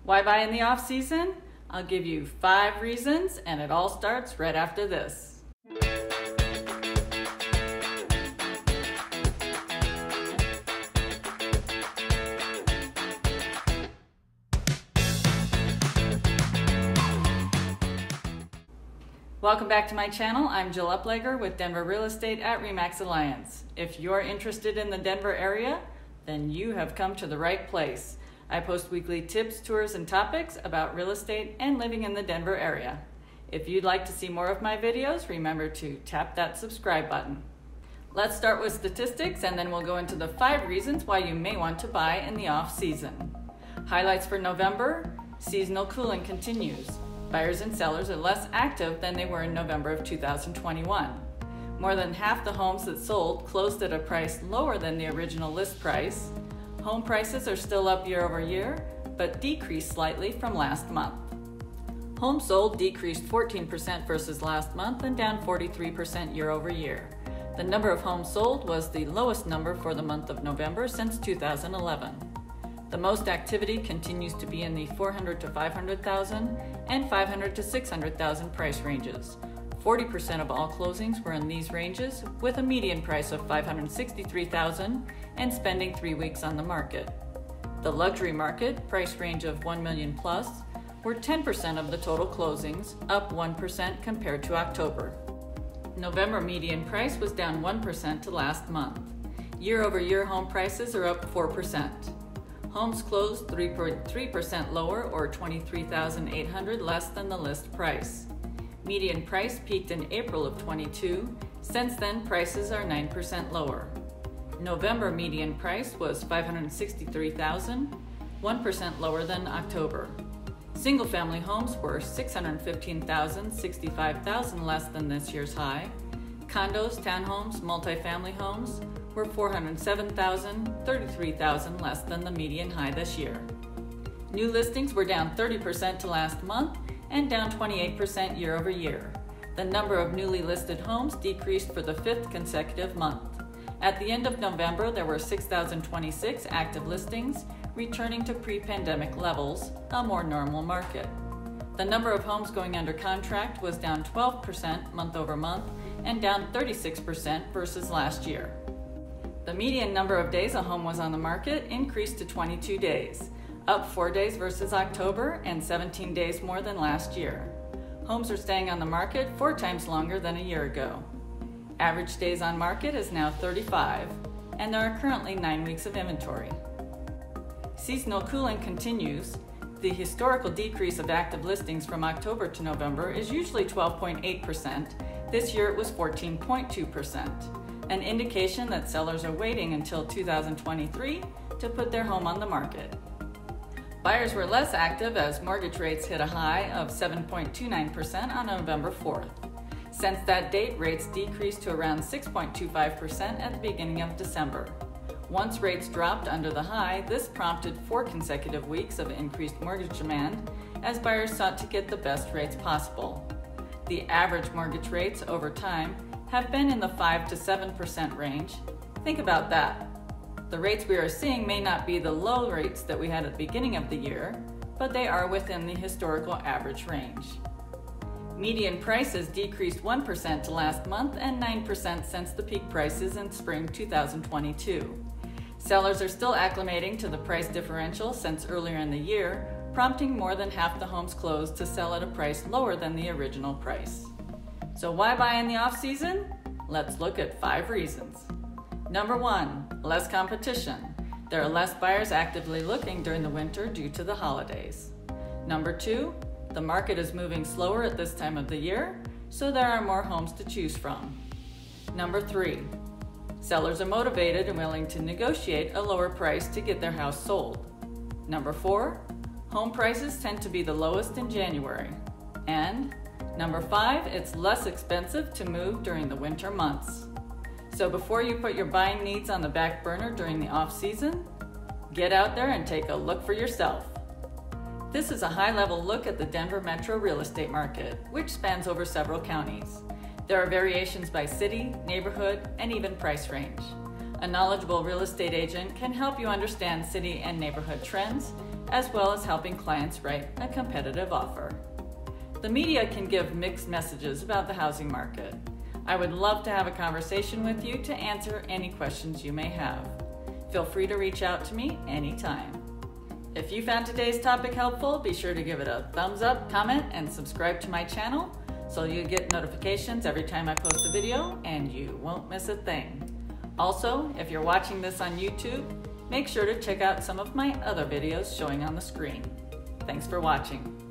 Why buy in the off season? I'll give you 5 reasons, and it all starts right after this. Welcome back to my channel. I'm Jill Upleger with Denver Real Estate at RE/MAX Alliance. If you're interested in the Denver area, then you have come to the right place. I post weekly tips, tours, and topics about real estate and living in the Denver area. If you'd like to see more of my videos, remember to tap that subscribe button. Let's start with statistics, and then we'll go into the 5 reasons why you may want to buy in the off season. Highlights for November: seasonal cooling continues. Buyers and sellers are less active than they were in November of 2021. More than half the homes that sold closed at a price lower than the original list price. Home prices are still up year over year, but decreased slightly from last month. Homes sold decreased 14% versus last month and down 43% year over year. The number of homes sold was the lowest number for the month of November since 2011. The most activity continues to be in the $400,000 to $500,000 and $500,000 to $600,000 price ranges. 40% of all closings were in these ranges, with a median price of $563,000 and spending 3 weeks on the market. The luxury market, price range of $1 million plus, were 10% of the total closings, up 1% compared to October. November median price was down 1% to last month. Year-over-year home prices are up 4%. Homes closed 3.3% lower, or $23,800 less than the list price. Median price peaked in April of 22. Since then, prices are 9% lower. November median price was $563,000, 1% lower than October. Single-family homes were $615,000, $65,000 less than this year's high. Condos, townhomes, multifamily homes were $407,000, $33,000 less than the median high this year. New listings were down 30% to last month and down 28% year over year. The number of newly listed homes decreased for the 5th consecutive month. At the end of November, there were 6,026 active listings, returning to pre-pandemic levels, a more normal market. The number of homes going under contract was down 12% month over month and down 36% versus last year. The median number of days a home was on the market increased to 22 days, up 4 days versus October and 17 days more than last year. Homes are staying on the market 4 times longer than a year ago. Average days on market is now 35, and there are currently 9 weeks of inventory. Seasonal cooling continues. The historical decrease of active listings from October to November is usually 12.8%. This year it was 14.2%, an indication that sellers are waiting until 2023 to put their home on the market. Buyers were less active as mortgage rates hit a high of 7.29% on November 4th. Since that date, rates decreased to around 6.25% at the beginning of December. Once rates dropped under the high, this prompted 4 consecutive weeks of increased mortgage demand as buyers sought to get the best rates possible. The average mortgage rates over time have been in the 5 to 7% range. Think about that. The rates we are seeing may not be the low rates that we had at the beginning of the year, but they are within the historical average range. Median prices decreased 1% to last month and 9% since the peak prices in spring 2022. Sellers are still acclimating to the price differential since earlier in the year, prompting more than half the homes closed to sell at a price lower than the original price. So why buy in the off season? Let's look at 5 reasons. Number 1, less competition. There are less buyers actively looking during the winter due to the holidays. Number 2, the market is moving slower at this time of the year, so there are more homes to choose from. Number 3, sellers are motivated and willing to negotiate a lower price to get their house sold. Number 4, home prices tend to be the lowest in January. And number 5, it's less expensive to move during the winter months. So before you put your buying needs on the back burner during the off season, get out there and take a look for yourself. This is a high-level look at the Denver metro real estate market, which spans over several counties. There are variations by city, neighborhood, and even price range. A knowledgeable real estate agent can help you understand city and neighborhood trends, as well as helping clients write a competitive offer. The media can give mixed messages about the housing market. I would love to have a conversation with you to answer any questions you may have. Feel free to reach out to me anytime. If you found today's topic helpful, be sure to give it a thumbs up, comment, and subscribe to my channel so you get notifications every time I post a video and you won't miss a thing. Also, if you're watching this on YouTube, make sure to check out some of my other videos showing on the screen. Thanks for watching.